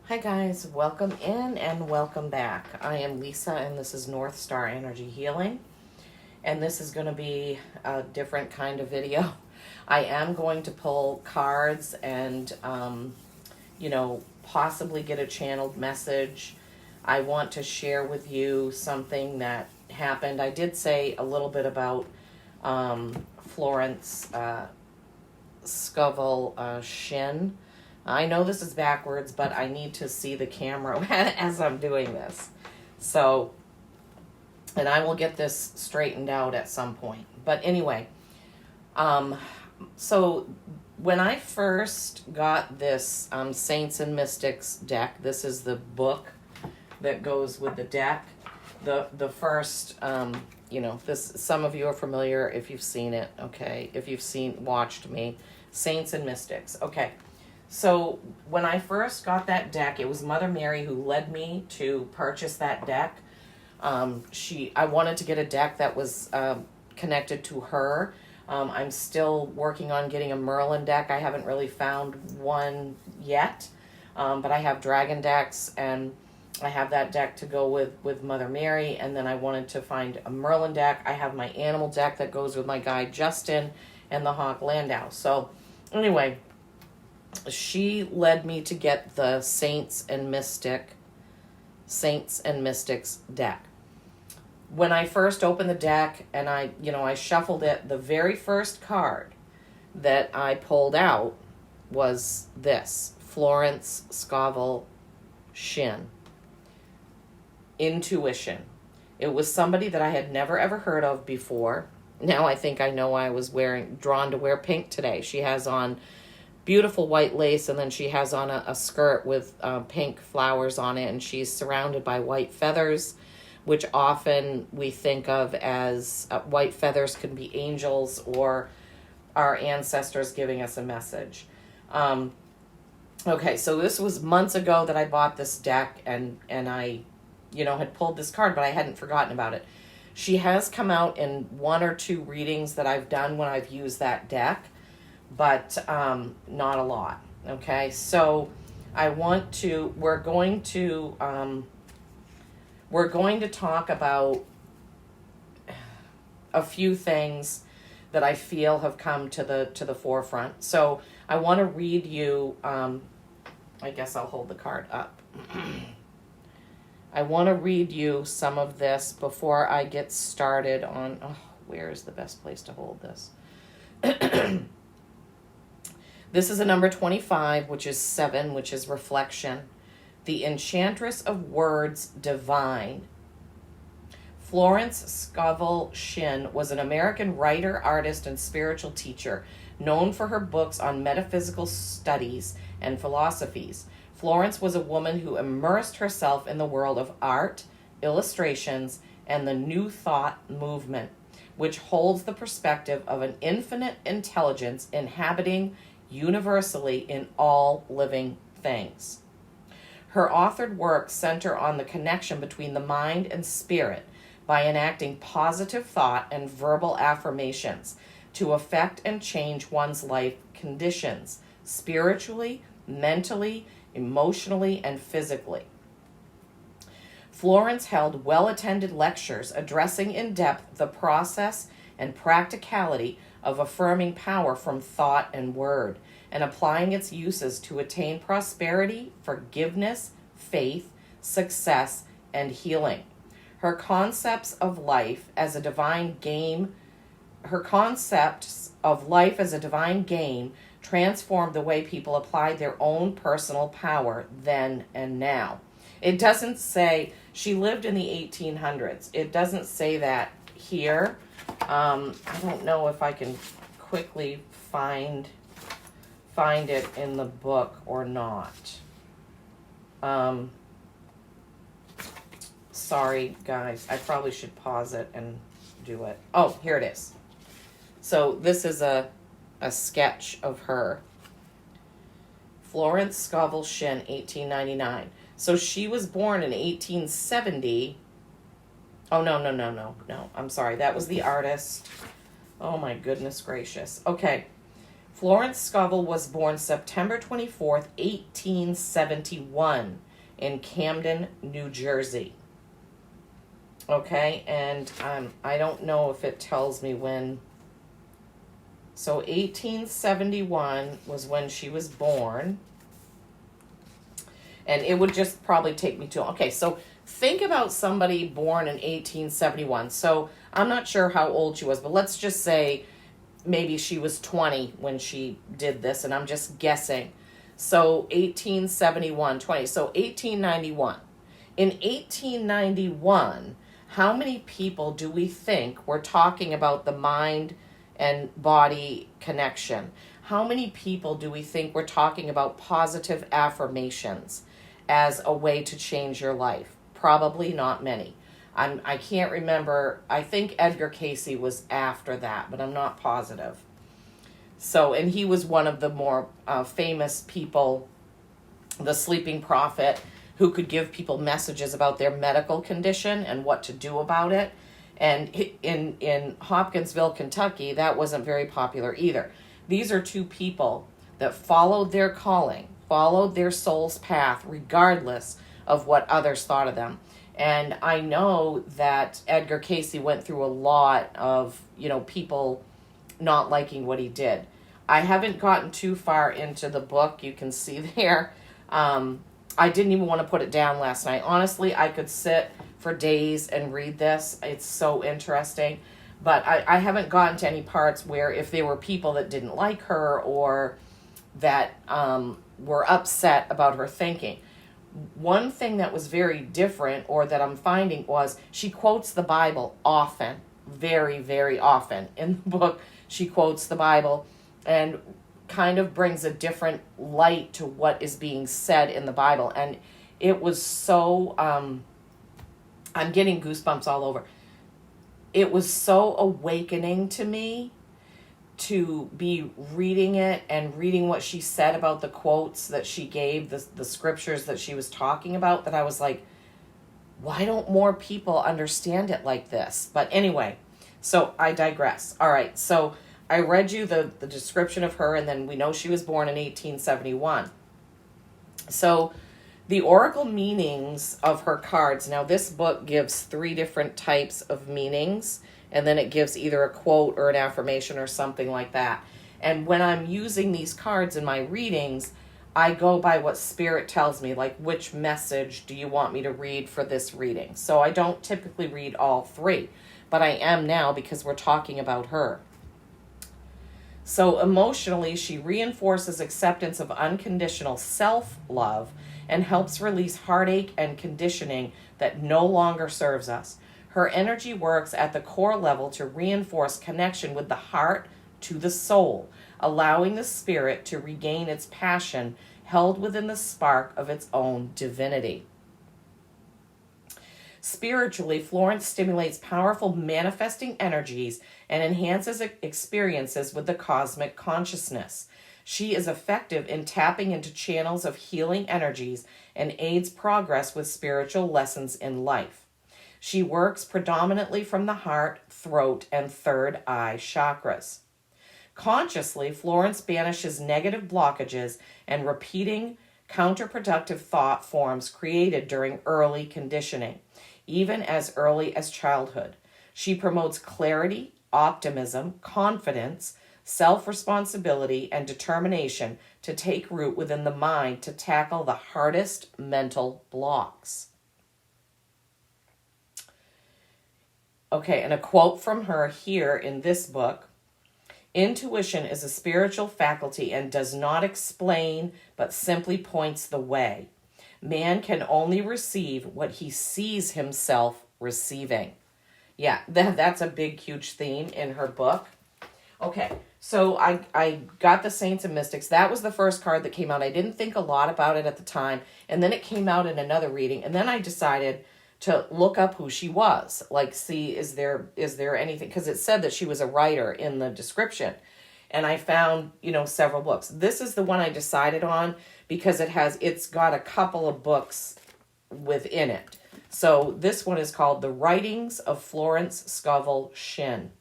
Hi guys, welcome in and welcome back. I am Lisa and this is North Star Energy Healing, and this is going to be a different kind of video. I am going to pull cards and possibly get a channeled message. I want to share with you something that happened. I did say a little bit about Florence Scovel Shinn. I know this is backwards, but I need to see the camera as I'm doing this. So, and I will get this straightened out at some point. But anyway, so when I first got this Saints and Mystics deck, this is the book that goes with the deck. The first, this, some of you are familiar if you've seen it, okay? If you've watched me, Saints and Mystics, okay. So when I first got that deck, it was Mother Mary who led me to purchase that deck. I wanted to get a deck that was connected to her. I'm still working on getting a Merlin deck. I haven't really found one yet, but I have dragon decks, and I have that deck to go with Mother Mary, and then I wanted to find a Merlin deck. I have my animal deck that goes with my guide Justin and the Hawk Landau. So anyway, she led me to get the Saints and Mystics deck. When I first opened the deck and I shuffled it, the very first card that I pulled out was this, Florence Scovel Shinn, Intuition. It was somebody that I had never ever heard of before. Now I think I know why I was drawn to wear pink today. She has on beautiful white lace, and then she has on a skirt with pink flowers on it, and she's surrounded by white feathers, which often we think of as white feathers can be angels or our ancestors giving us a message. Okay, so this was months ago that I bought this deck, and I had pulled this card, but I hadn't forgotten about it. She has come out in one or two readings that I've done when I've used that deck, but not a lot. Okay, so we're going to talk about a few things that I feel have come to the forefront. So I want to read you, I guess I'll hold the card up. I want to read you some of this before I get started on, where is the best place to hold this? This is a number 25, which is 7, which is reflection. The Enchantress of Words Divine. Florence Scovel Shinn was an American writer, artist, and spiritual teacher, known for her books on metaphysical studies and philosophies. Florence was a woman who immersed herself in the world of art, illustrations, and the New Thought movement, which holds the perspective of an infinite intelligence inhabiting universally in all living things. Her authored works center on the connection between the mind and spirit by enacting positive thought and verbal affirmations to affect and change one's life conditions, spiritually, mentally, emotionally, and physically. Florence held well-attended lectures addressing in depth the process and practicality of affirming power from thought and word, and applying its uses to attain prosperity, forgiveness, faith, success, and healing. Her concepts of life as a divine game transformed the way people applied their own personal power then and now. It doesn't say she lived in the 1800s. It doesn't say that here. I don't know if I can quickly find it in the book or not. Sorry, guys. I probably should pause it and do it. Oh, here it is. So this is a sketch of her. Florence Scovel Shinn, 1899. So she was born in 1870. Oh, no. I'm sorry. That was the artist. Oh, my goodness gracious. Okay. Florence Scovel was born September 24th, 1871 in Camden, New Jersey. Okay, and I don't know if it tells me when. So 1871 was when she was born. And it would just probably take me to, okay, so think about somebody born in 1871. So I'm not sure how old she was, but let's just say maybe she was 20 when she did this, and I'm just guessing. So 1871, 20, so 1891. In 1891, how many people do we think were talking about the mind and body connection? How many people do we think were talking about positive affirmations as a way to change your life? Probably not many. I can't remember. I think Edgar Cayce was after that, but I'm not positive. So, and he was one of the more famous people, the sleeping prophet, who could give people messages about their medical condition and what to do about it. And in Hopkinsville, Kentucky, that wasn't very popular either. These are two people that followed their calling, followed their soul's path, regardless of what others thought of them. And I know that Edgar Cayce went through a lot of, people not liking what he did. I haven't gotten too far into the book. You can see there. I didn't even want to put it down last night. Honestly, I could sit for days and read this. It's so interesting. But I haven't gotten to any parts where if there were people that didn't like her or that were upset about her thinking. One thing that was very different, or that I'm finding, was she quotes the Bible often, very, very often. In the book, she quotes the Bible and kind of brings a different light to what is being said in the Bible. And it was so, I'm getting goosebumps all over. It was so awakening to me to be reading it and reading what she said about the quotes that she gave, the scriptures that she was talking about, that I was like, why don't more people understand it like this? But anyway, so I digress. All right, so I read you the description of her, and then we know she was born in 1871. So the oracle meanings of her cards. Now, this book gives 3 different types of meanings, and then it gives either a quote or an affirmation or something like that. And when I'm using these cards in my readings, I go by what Spirit tells me, like which message do you want me to read for this reading. So I don't typically read all 3, but I am now because we're talking about her. So emotionally, she reinforces acceptance of unconditional self-love and helps release heartache and conditioning that no longer serves us. Her energy works at the core level to reinforce connection with the heart to the soul, allowing the spirit to regain its passion held within the spark of its own divinity. Spiritually, Florence stimulates powerful manifesting energies and enhances experiences with the cosmic consciousness. She is effective in tapping into channels of healing energies and aids progress with spiritual lessons in life. She works predominantly from the heart, throat, and third eye chakras. Consciously, Florence banishes negative blockages and repeating counterproductive thought forms created during early conditioning, even as early as childhood. She promotes clarity, optimism, confidence, self-responsibility, and determination to take root within the mind to tackle the hardest mental blocks. Okay, and a quote from her here in this book. Intuition is a spiritual faculty and does not explain, but simply points the way. Man can only receive what he sees himself receiving. Yeah, that's a big, huge theme in her book. Okay, so I got the Saints and Mystics. That was the first card that came out. I didn't think a lot about it at the time. And then it came out in another reading. And then I decided to look up who she was. Like, see, is there anything? Because it said that she was a writer in the description. And I found, several books. This is the one I decided on because it's got a couple of books within it. So this one is called The Writings of Florence Scovel Shinn.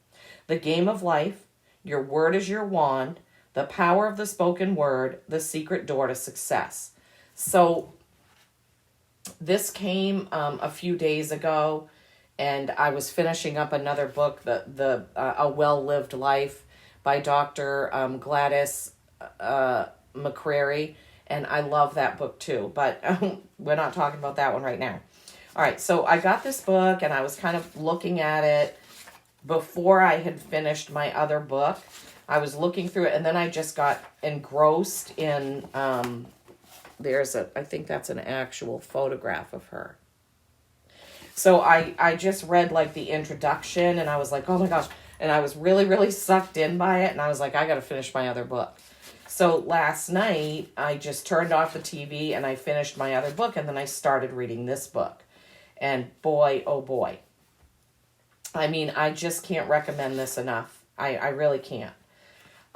The Game of Life, Your Word is Your Wand, The Power of the Spoken Word, The Secret Door to Success. So this came a few days ago, and I was finishing up another book, A Well-Lived Life by Dr. Gladys McCrary, and I love that book too, but we're not talking about that one right now. All right, so I got this book, and I was kind of looking at it before I had finished my other book. I was looking through it, and then I just got engrossed in, I think that's an actual photograph of her. So I just read like the introduction, and I was like, oh my gosh. And I was really, really sucked in by it, and I was like, I got to finish my other book. So last night, I just turned off the TV, and I finished my other book, and then I started reading this book. And boy, oh boy. I mean, I just can't recommend this enough. I really can't.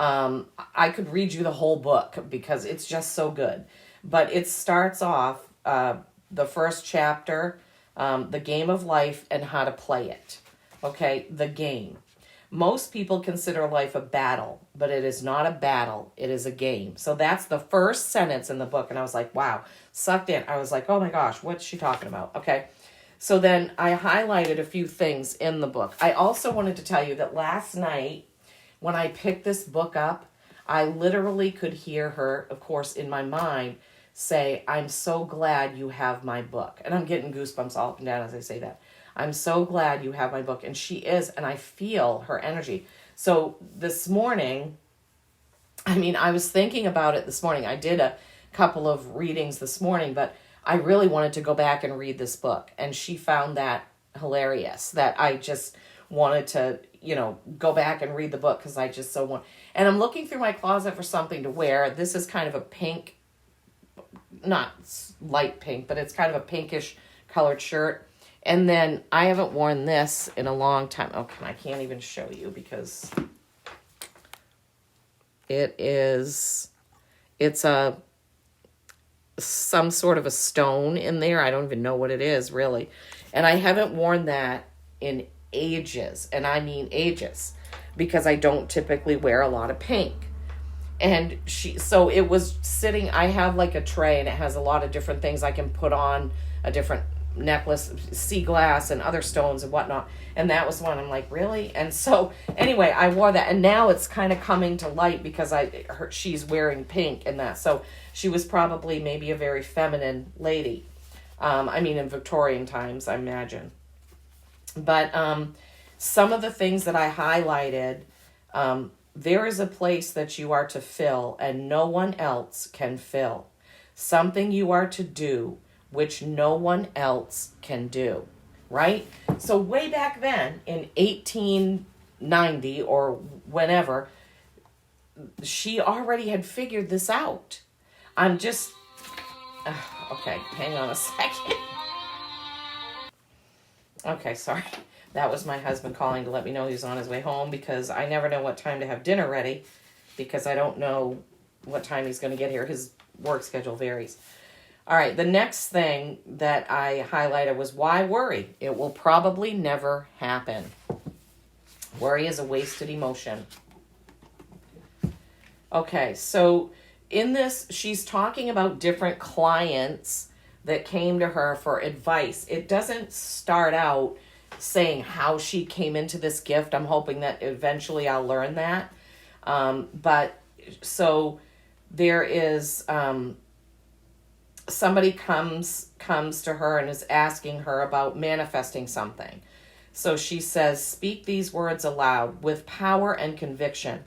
I could read you the whole book because it's just so good. But it starts off, the first chapter, the game of life and how to play it. Okay, the game. Most people consider life a battle, but it is not a battle. It is a game. So that's the first sentence in the book. And I was like, wow, sucked in. I was like, oh my gosh, what's she talking about? Okay. So then I highlighted a few things in the book. I also wanted to tell you that last night, when I picked this book up, I literally could hear her, of course, in my mind, say, I'm so glad you have my book. And I'm getting goosebumps all up and down as I say that. I'm so glad you have my book. And she is, and I feel her energy. So this morning, I mean, I was thinking about it this morning. I did a couple of readings this morning, but I really wanted to go back and read this book. And she found that hilarious, that I just wanted to, go back and read the book because I just so want. And I'm looking through my closet for something to wear. This is kind of a pink, not light pink, but it's kind of a pinkish colored shirt. And then I haven't worn this in a long time. Okay, I can't even show you because it's some sort of a stone in there. I don't even know what it is, really. And I haven't worn that in ages, and I mean ages, because I don't typically wear a lot of pink. And so it was sitting, I have like a tray, and it has a lot of different things I can put on, a different necklace, sea glass, and other stones and whatnot. And that was one. I'm like, really? And so anyway, I wore that, and now it's kind of coming to light because she's wearing pink and that. So she was probably maybe a very feminine lady. In Victorian times, I imagine. But some of the things that I highlighted, there is a place that you are to fill and no one else can fill. Something you are to do which no one else can do, right? So way back then in 1890 or whenever, she already had figured this out. I'm just, okay, hang on a second. Okay, sorry. That was my husband calling to let me know he's on his way home because I never know what time to have dinner ready because I don't know what time he's going to get here. His work schedule varies. All right, the next thing that I highlighted was why worry? It will probably never happen. Worry is a wasted emotion. Okay, so in this, she's talking about different clients that came to her for advice. It doesn't start out saying how she came into this gift. I'm hoping that eventually I'll learn that. But so there is somebody comes to her and is asking her about manifesting something. So she says, speak these words aloud with power and conviction.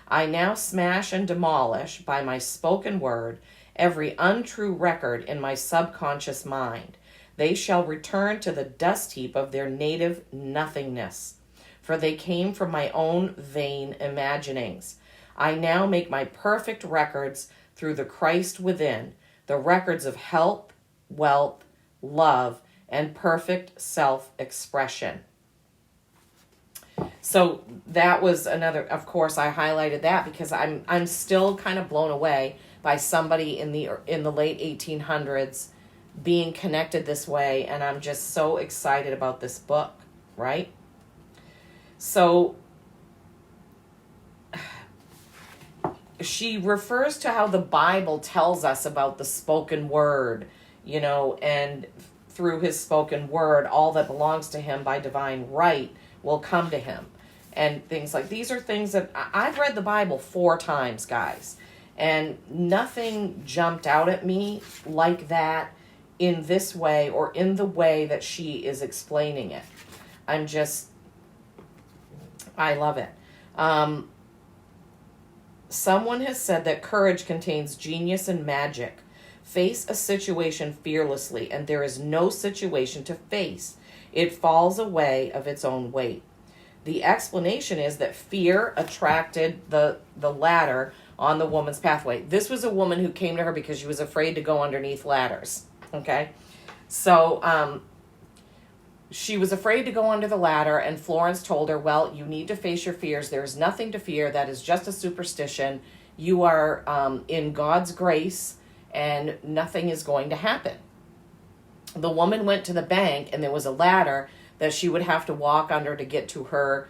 I now smash and demolish by my spoken word every untrue record in my subconscious mind. They shall return to the dust heap of their native nothingness, for they came from my own vain imaginings. I now make my perfect records through the Christ within, the records of health, wealth, love, and perfect self-expression. So that was another, of course, I highlighted that because I'm still kind of blown away by somebody in the late 1800s being connected this way, and I'm just so excited about this book, right? So she refers to how the Bible tells us about the spoken word, and through his spoken word, all that belongs to him by divine right will come to him. And things like these are things that I've read the Bible 4 times, guys, and nothing jumped out at me like that in this way or in the way that she is explaining it. I love it. Someone has said that courage contains genius and magic. Face a situation fearlessly, and there is no situation to face. It falls away of its own weight. The explanation is that fear attracted the ladder on the woman's pathway. This was a woman who came to her because she was afraid to go underneath ladders. Okay? So, she was afraid to go under the ladder, and Florence told her, well, you need to face your fears. There is nothing to fear. That is just a superstition. You are in God's grace, and nothing is going to happen. The woman went to the bank, and there was a ladder that she would have to walk under to get to her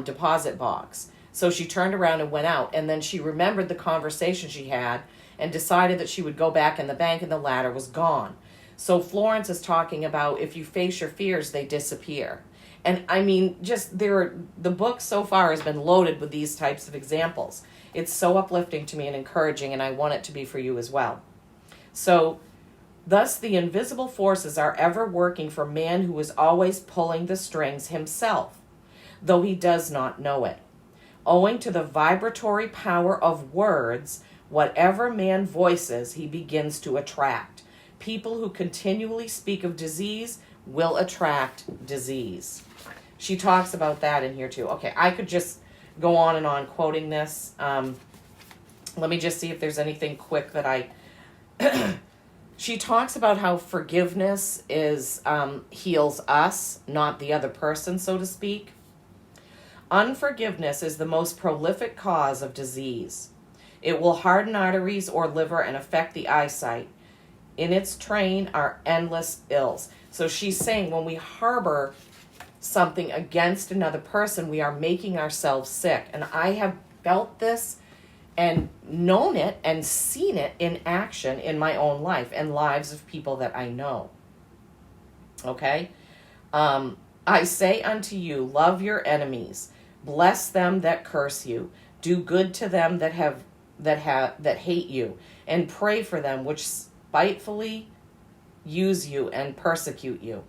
deposit box. So she turned around and went out, and then she remembered the conversation she had and decided that she would go back in the bank, and the ladder was gone. So Florence is talking about if you face your fears, they disappear. And I mean, the book so far has been loaded with these types of examples. It's so uplifting to me and encouraging, and I want it to be for you as well. So, thus the invisible forces are ever working for man who is always pulling the strings himself, though he does not know it. Owing to the vibratory power of words, whatever man voices, he begins to attract. People who continually speak of disease will attract disease. She talks about that in here too. Okay, I could just go on and on quoting this. Let me just see if there's anything quick that I... She talks about how forgiveness heals us, not the other person, so to speak. Unforgiveness is the most prolific cause of disease. It will harden arteries or liver and affect the eyesight. In its train are endless ills. So she's saying when we harbor something against another person, we are making ourselves sick. And I have felt this and known it and seen it in action in my own life and lives of people that I know. Okay? I say unto you, love your enemies, bless them that curse you, do good to them that hate you, and pray for them which spitefully use you and persecute you.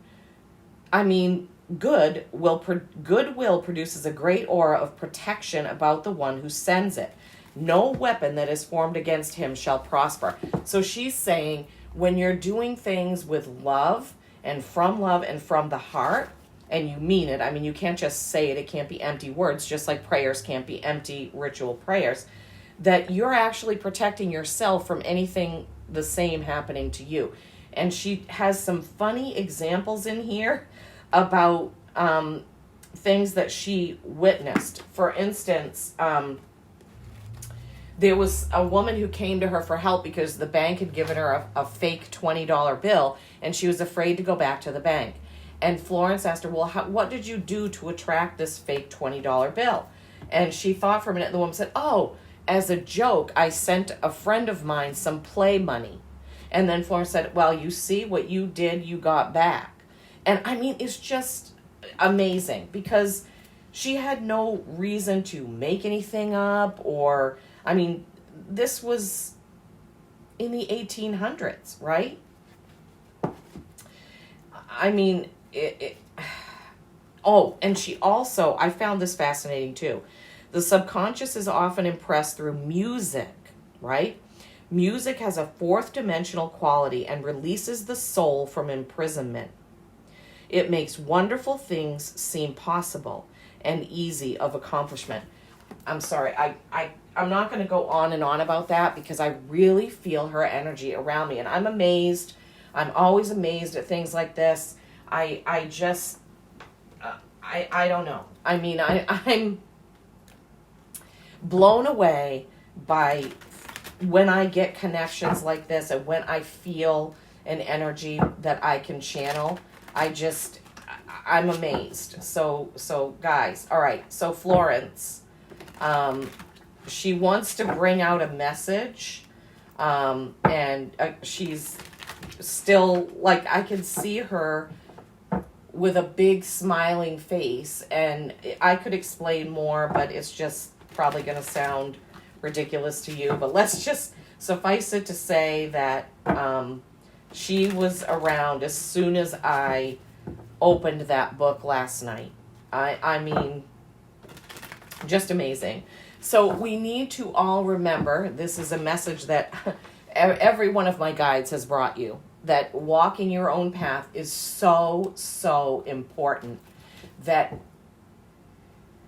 I mean, goodwill produces a great aura of protection about the one who sends it. No weapon that is formed against him shall prosper. So she's saying when you're doing things with love and from the heart, and you mean it, I mean, you can't just say it. It can't be empty words, just like prayers can't be empty ritual prayers, that you're actually protecting yourself from anything the same happening to you. And she has some funny examples in here about things that she witnessed. For instance, there was a woman who came to her for help because the bank had given her a fake $20 bill, and she was afraid to go back to the bank. And Florence asked her, well, what did you do to attract this fake $20 bill? And she thought for a minute, and the woman said, oh, as a joke, I sent a friend of mine some play money. And then Florence said, well, you see what you did, you got back. And I mean, it's just amazing because she had no reason to make anything up or, I mean, this was in the 1800s, right? I mean, oh, and she also, I found this fascinating too. The subconscious is often impressed through music, right? Music has a fourth dimensional quality and releases the soul from imprisonment. It makes wonderful things seem possible and easy of accomplishment. I'm sorry, I'm not going to go on and on about that because I really feel her energy around me. And I'm amazed. I'm always amazed at things like this. I don't know. I mean, I'm blown away by when I get connections like this and when I feel an energy that I can channel. I'm amazed. So guys, all right. So Florence, she wants to bring out a message, and she's still, like, I can see her with a big smiling face, and I could explain more, but it's just probably going to sound ridiculous to you. But let's just suffice it to say that she was around as soon as I opened that book last night. I mean, just amazing. So we need to all remember, this is a message that every one of my guides has brought you, that walking your own path is so, so important. That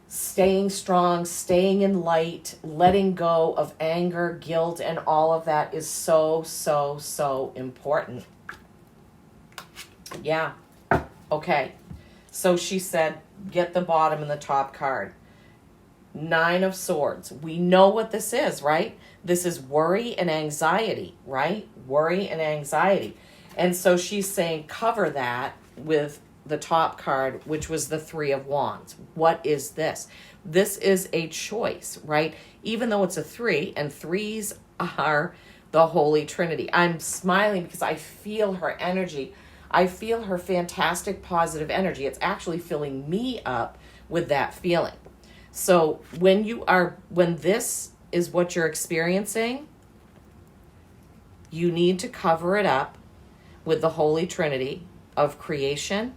staying strong, staying in light, letting go of anger, guilt, and all of that is so, so, so important. Yeah. Okay. So she said, get the bottom and the top card. 9 of Swords. We know what this is, right? This is worry and anxiety, right? Worry and anxiety. And so she's saying cover that with the top card, which was the 3 of Wands. What is this? This is a choice, right? Even though it's a 3, and 3s are the Holy Trinity. I'm smiling because I feel her energy. I feel her fantastic positive energy. It's actually filling me up with that feeling. So when this is what you're experiencing, you need to cover it up with the Holy Trinity of creation,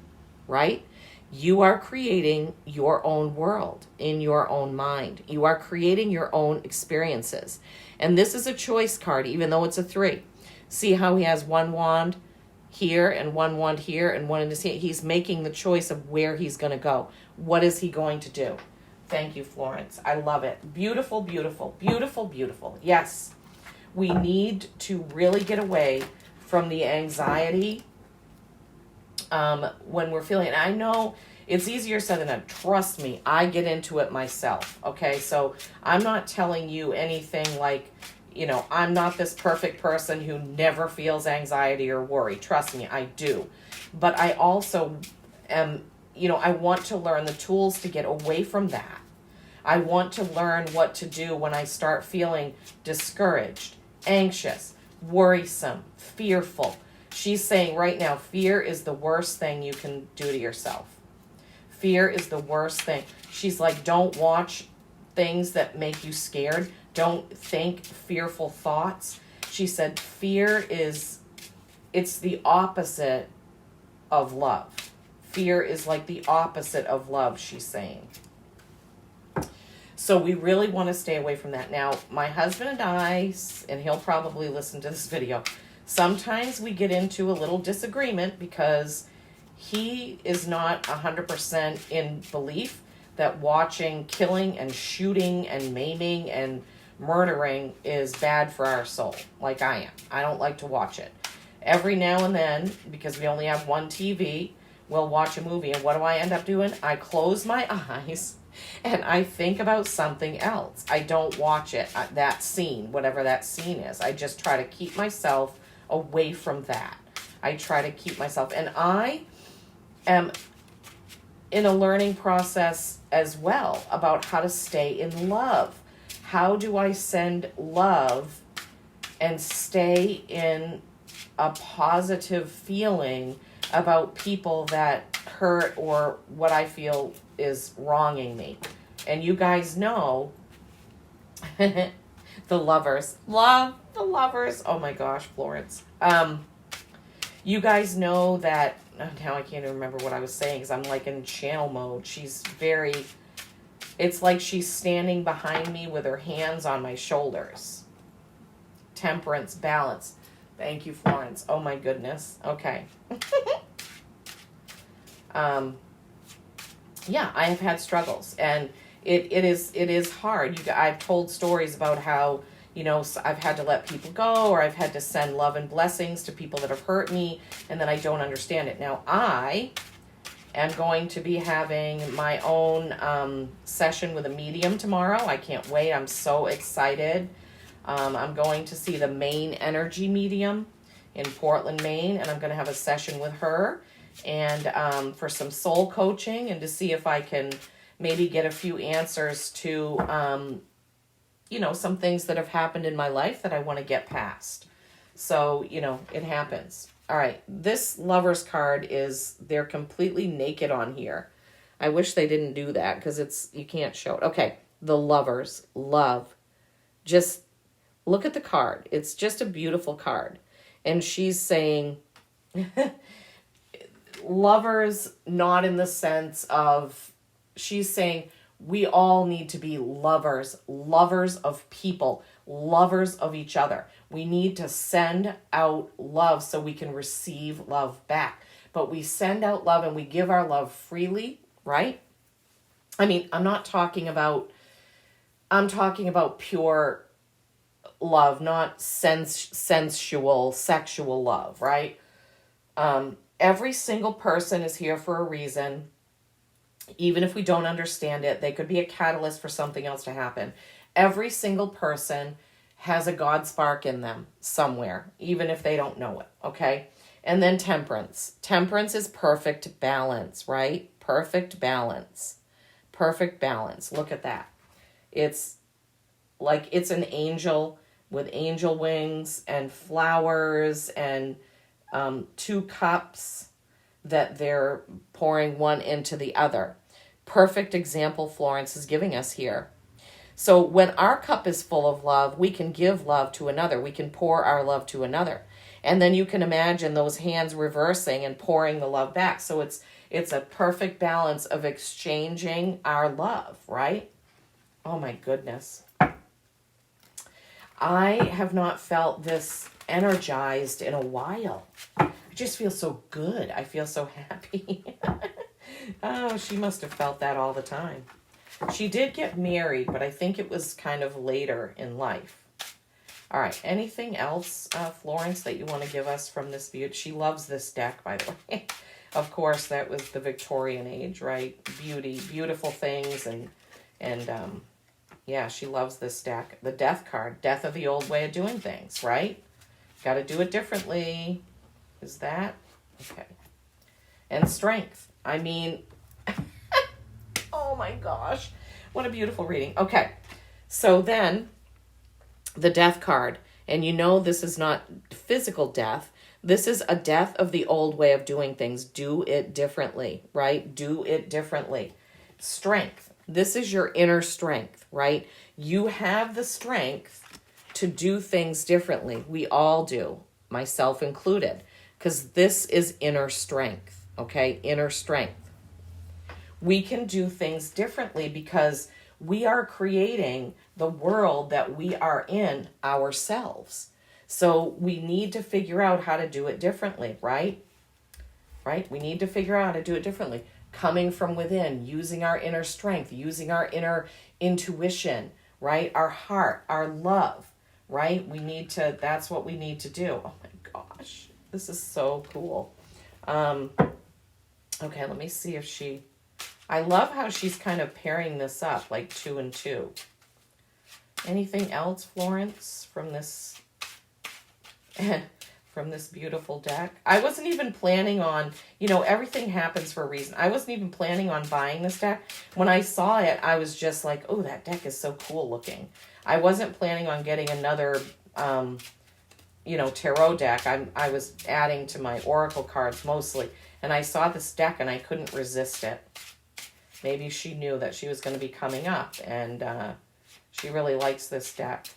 right? You are creating your own world in your own mind. You are creating your own experiences. And this is a choice card, even though it's a 3. See how he has 1 wand here and 1 wand here and 1 in his hand? He's making the choice of where he's going to go. What is he going to do? Thank you, Florence. I love it. Beautiful, beautiful, beautiful, beautiful. Yes, we need to really get away from the anxiety when we're feeling it. I know it's easier said than done. Trust me, I get into it myself. Okay, so I'm not telling you anything like, I'm not this perfect person who never feels anxiety or worry. Trust me, I do. But I also am, I want to learn the tools to get away from that. I want to learn what to do when I start feeling discouraged, anxious, worrisome, fearful. She's saying right now, fear is the worst thing you can do to yourself. Fear is the worst thing. She's like, don't watch things that make you scared. Don't think fearful thoughts. She said, fear it's the opposite of love. Fear is like the opposite of love, she's saying. So we really want to stay away from that. Now, my husband and I, and he'll probably listen to this video, sometimes we get into a little disagreement because he is not 100% in belief that watching killing and shooting and maiming and murdering is bad for our soul, like I am. I don't like to watch it. Every now and then, because we only have one TV, we'll watch a movie, and what do I end up doing? I close my eyes and I think about something else. I don't watch it, that scene, whatever that scene is. I just try to keep myself away from that. I try to keep myself, and I am in a learning process as well about how to stay in love. How do I send love and stay in a positive feeling about people that hurt or what I feel is wronging me? And you guys know the lovers. Love the lovers. Oh my gosh, Florence. You guys know that, now I can't even remember what I was saying because I'm like in channel mode. It's like she's standing behind me with her hands on my shoulders. Temperance, balance. Thank you, Florence. Oh my goodness. Okay. Yeah, I have had struggles, and it is hard. I've told stories about how, I've had to let people go, or I've had to send love and blessings to people that have hurt me, and then I don't understand it. Now, I am going to be having my own session with a medium tomorrow. I can't wait. I'm so excited. I'm going to see the Maine Energy Medium in Portland, Maine, and I'm going to have a session with her and for some soul coaching and to see if I can maybe get a few answers to some things that have happened in my life that I want to get past. So, it happens. All right, this Lovers card they're completely naked on here. I wish they didn't do that because you can't show it. Okay, the Lovers, love. Just look at the card. It's just a beautiful card. And she's saying, lovers, not in the sense of, she's saying, we all need to be lovers, lovers of people, lovers of each other. We need to send out love so we can receive love back. But we send out love and we give our love freely, right? I mean, I'm talking about pure love, not sensual, sexual love, right? Every single person is here for a reason. Even if we don't understand it, they could be a catalyst for something else to happen. Every single person has a God spark in them somewhere, even if they don't know it, okay? And then temperance. Temperance is perfect balance, right? Perfect balance. Perfect balance. Look at that. It's like it's an angel with angel wings and flowers and 2 cups that they're pouring one into the other. Perfect example Florence is giving us here. So when our cup is full of love, we can give love to another. We can pour our love to another. And then you can imagine those hands reversing and pouring the love back. So it's a perfect balance of exchanging our love, right? Oh my goodness. I have not felt this energized in a while. I just feel so good. I feel so happy. Oh, she must have felt that all the time. She did get married, but I think it was kind of later in life. All right, anything else, Florence, that you want to give us from this beauty? She loves this deck, by the way. Of course, that was the Victorian age, right? Beautiful things, and yeah, she loves this deck. The Death card, death of the old way of doing things, right? Got to do it differently. Is that? Okay. And strength. I mean, oh my gosh. What a beautiful reading. Okay. So then, the Death card. And this is not physical death. This is a death of the old way of doing things. Do it differently, right? Do it differently. Strength. This is your inner strength, right? You have the strength to do things differently. We all do, myself included, because this is inner strength, okay? Inner strength. We can do things differently because we are creating the world that we are in ourselves. So we need to figure out how to do it differently, right? Right? We need to figure out how to do it differently. Coming from within, using our inner strength, using our inner intuition, right? Our heart, our love, right? That's what we need to do. Oh my gosh, this is so cool. Okay, let me see if I love how she's kind of pairing this up, like 2 and 2. Anything else, Florence, from this from this beautiful deck? I wasn't even planning on, everything happens for a reason. I wasn't even planning on buying this deck. When I saw it, I was just like, oh, that deck is so cool looking. I wasn't planning on getting another, tarot deck. I was adding to my oracle cards mostly. And I saw this deck and I couldn't resist it. Maybe she knew that she was going to be coming up, and she really likes this deck.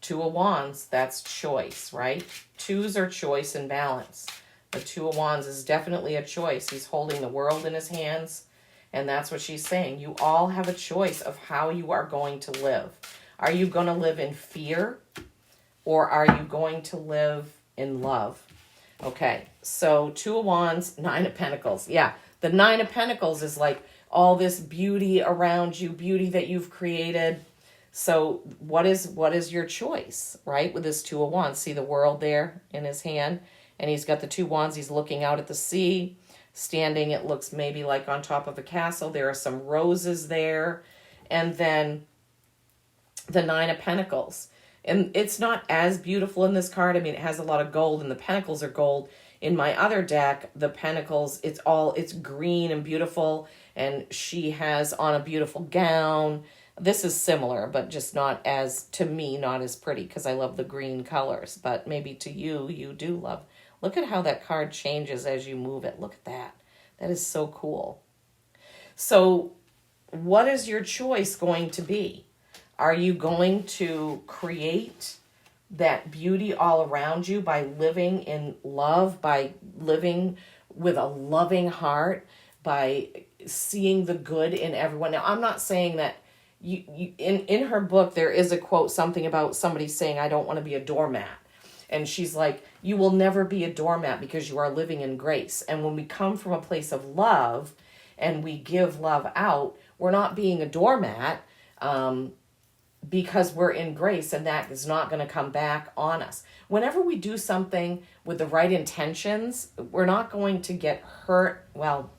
2 of Wands, that's choice, right? 2s are choice and balance. The 2 of Wands is definitely a choice. He's holding the world in his hands, and that's what she's saying. You all have a choice of how you are going to live. Are you going to live in fear, or are you going to live in love? Okay, so 2 of Wands, 9 of Pentacles. Yeah, the 9 of Pentacles is like all this beauty around you, beauty that you've created. So what is your choice, right? With this 2 of Wands, see the world there in his hand, and he's got the 2 wands. He's looking out at the sea, standing, it looks maybe like on top of a castle. There are some roses there, and then the 9 of Pentacles. And it's not as beautiful in this card. I mean, it has a lot of gold, and the pentacles are gold. In my other deck, the pentacles, it's green and beautiful, and she has on a beautiful gown. This is similar, but just not as, to me, not as pretty, because I love the green colors. But maybe to you, you do love. Look at how that card changes as you move it. Look at that. That is so cool. So what is your choice going to be? Are you going to create that beauty all around you by living in love, by living with a loving heart, by seeing the good in everyone? Now, I'm not saying that in her book, there is a quote, something about somebody saying, I don't want to be a doormat. And she's like, you will never be a doormat because you are living in grace. And when we come from a place of love and we give love out, we're not being a doormat, because we're in grace, and that is not going to come back on us. Whenever we do something with the right intentions, we're not going to get hurt. Well,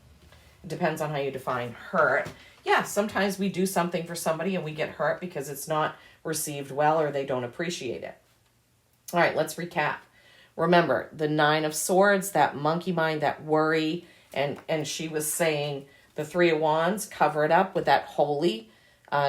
it depends on how you define hurt. Yeah, sometimes we do something for somebody and we get hurt because it's not received well or they don't appreciate it. All right, let's recap. Remember, the 9 of Swords, that monkey mind, that worry, and she was saying the 3 of Wands, cover it up with that holy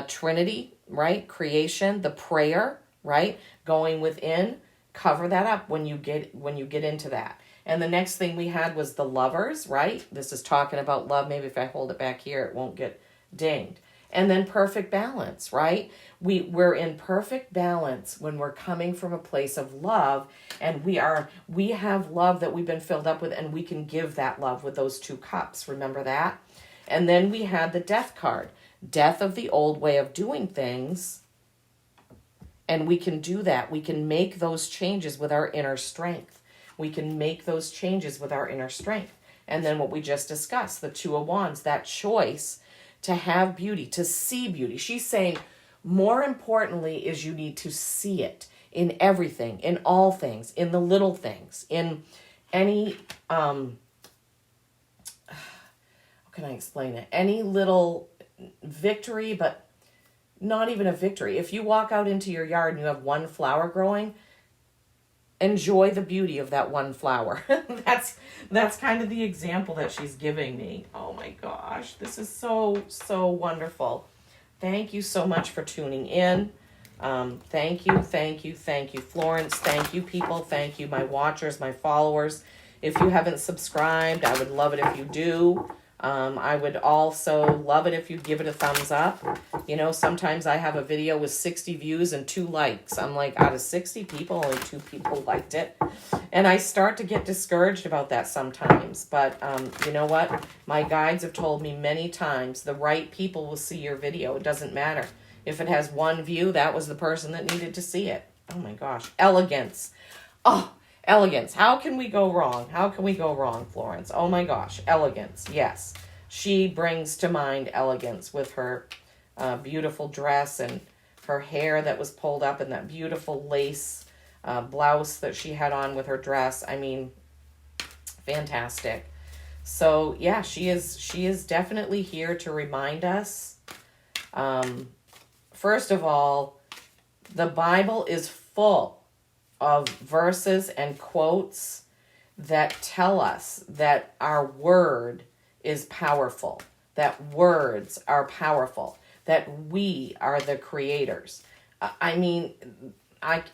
Trinity, right? Creation, the prayer, right? Going within, cover that up when you get into that. And the next thing we had was the Lovers, right? This is talking about love. Maybe if I hold it back here, it won't get dinged. And then perfect balance, right? We're in perfect balance when we're coming from a place of love, and we have love that we've been filled up with, and we can give that love with those 2 cups. Remember that? And then we had the Death card. Death of the old way of doing things, and we can do that. We can make those changes with our inner strength. We can make those changes with our inner strength. And then what we just discussed, the 2 of Wands, that choice to have beauty, to see beauty. She's saying more importantly is you need to see it in everything, in all things, in the little things, in any, how can I explain it? Any little victory, but not even a victory. If you walk out into your yard and you have one flower growing, enjoy the beauty of that one flower. That's kind of the example that she's giving me. Oh my gosh, this is so wonderful. Thank you so much for tuning in. Thank you, Florence. Thank you, people. Thank you, my watchers, my followers. If you haven't subscribed, I would love it if you do. I would also love it if you give it a thumbs up. You know, sometimes I have a video with 60 views and 2 likes. I'm like, out of 60 people, only 2 people liked it. And I start to get discouraged about that sometimes. But you know what? My guides have told me many times, the right people will see your video. It doesn't matter. If it has 1 view, that was the person that needed to see it. Oh my gosh. Elegance. Oh, elegance. How can we go wrong? How can we go wrong, Florence? Oh my gosh. Elegance. Yes. She brings to mind elegance with her beautiful dress and her hair that was pulled up and that beautiful lace blouse that she had on with her dress. I mean, fantastic. So yeah, she is definitely here to remind us. First of all, the Bible is full of verses and quotes that tell us that our word is powerful, that words are powerful, that we are the creators. I mean, I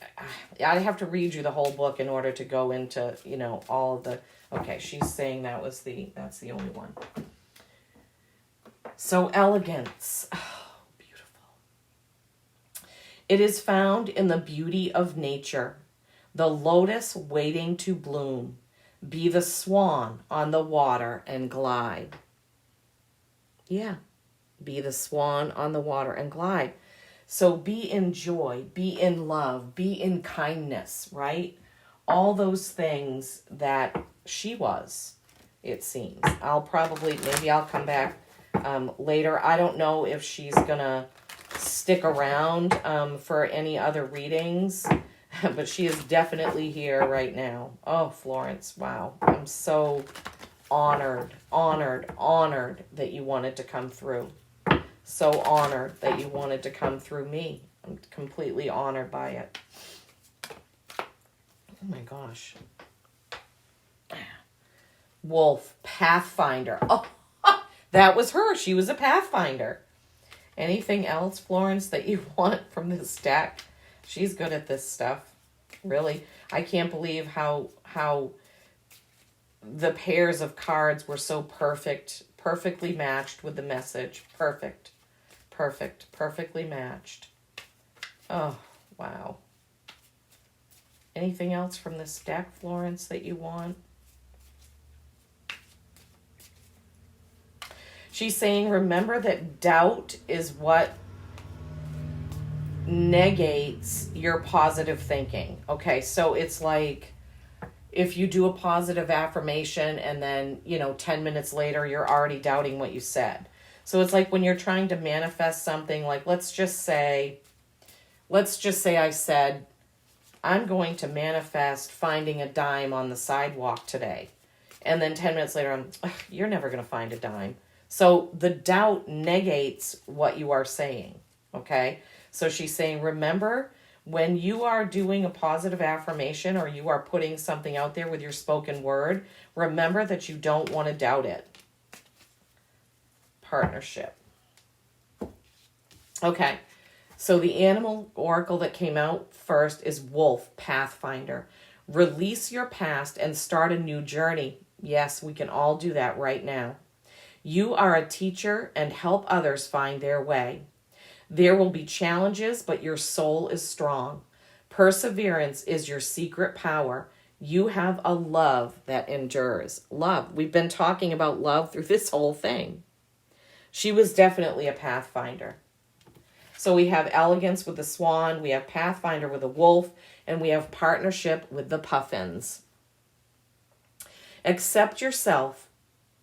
have to read you the whole book in order to go into, you know, all of the, okay, she's saying that's the only one. So elegance. Oh, beautiful. It is found in the beauty of nature. The lotus waiting to bloom, be the swan on the water and glide. Yeah, be the swan on the water and glide. So be in joy, be in love, be in kindness, right? All those things that she was, it seems. Maybe I'll come back later. I don't know if she's gonna stick around for any other readings. But she is definitely here right now. Oh, Florence, wow. I'm so honored that you wanted to come through. So honored that you wanted to come through me. I'm completely honored by it. Oh my gosh. Wolf, Pathfinder. Oh, That was her. She was a Pathfinder. Anything else, Florence, that you want from this deck? She's good at this stuff. Really. I can't believe how the pairs of cards were so perfectly matched with the message. Perfectly matched. Oh, wow. Anything else from this deck, Florence, that you want? She's saying, remember that doubt is what negates your positive thinking. Okay, so it's like if you do a positive affirmation and then, 10 minutes later, you're already doubting what you said. So it's like when you're trying to manifest something, like let's just say I said, I'm going to manifest finding a dime on the sidewalk today. And then 10 minutes later, you're never going to find a dime. So the doubt negates what you are saying, okay? So she's saying, remember, when you are doing a positive affirmation or you are putting something out there with your spoken word, remember that you don't want to doubt it. Partnership. Okay, so the animal oracle that came out first is Wolf, Pathfinder. Release your past and start a new journey. Yes, we can all do that right now. You are a teacher and help others find their way. There will be challenges, but your soul is strong. Perseverance is your secret power. You have a love that endures. Love. We've been talking about love through this whole thing. She was definitely a Pathfinder. So we have elegance with the swan, we have Pathfinder with the wolf, and we have partnership with the puffins. Accept yourself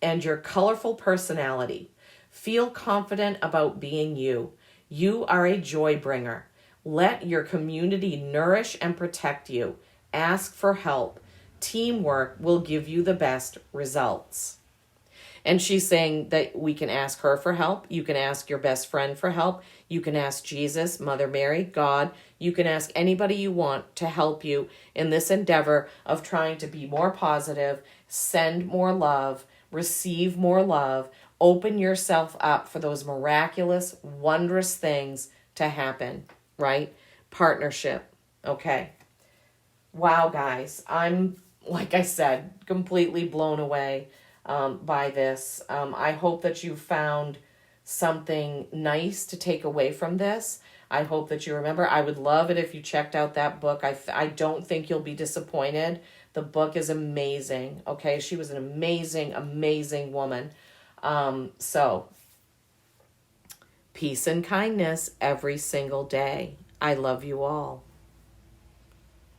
and your colorful personality. Feel confident about being you. You are a joy bringer. Let your community nourish and protect you. Ask for help. Teamwork will give you the best results. And she's saying that we can ask her for help. You can ask your best friend for help. You can ask Jesus, Mother Mary, God. You can ask anybody you want to help you in this endeavor of trying to be more positive, send more love, receive more love, open yourself up for those miraculous, wondrous things to happen, right? Partnership. Okay. Wow, guys. I'm, like I said, completely blown away by this. I hope that you found something nice to take away from this. I hope that you remember. I would love it if you checked out that book. I don't think you'll be disappointed. The book is amazing. Okay, she was an amazing woman. So, peace and kindness every single day. I love you all.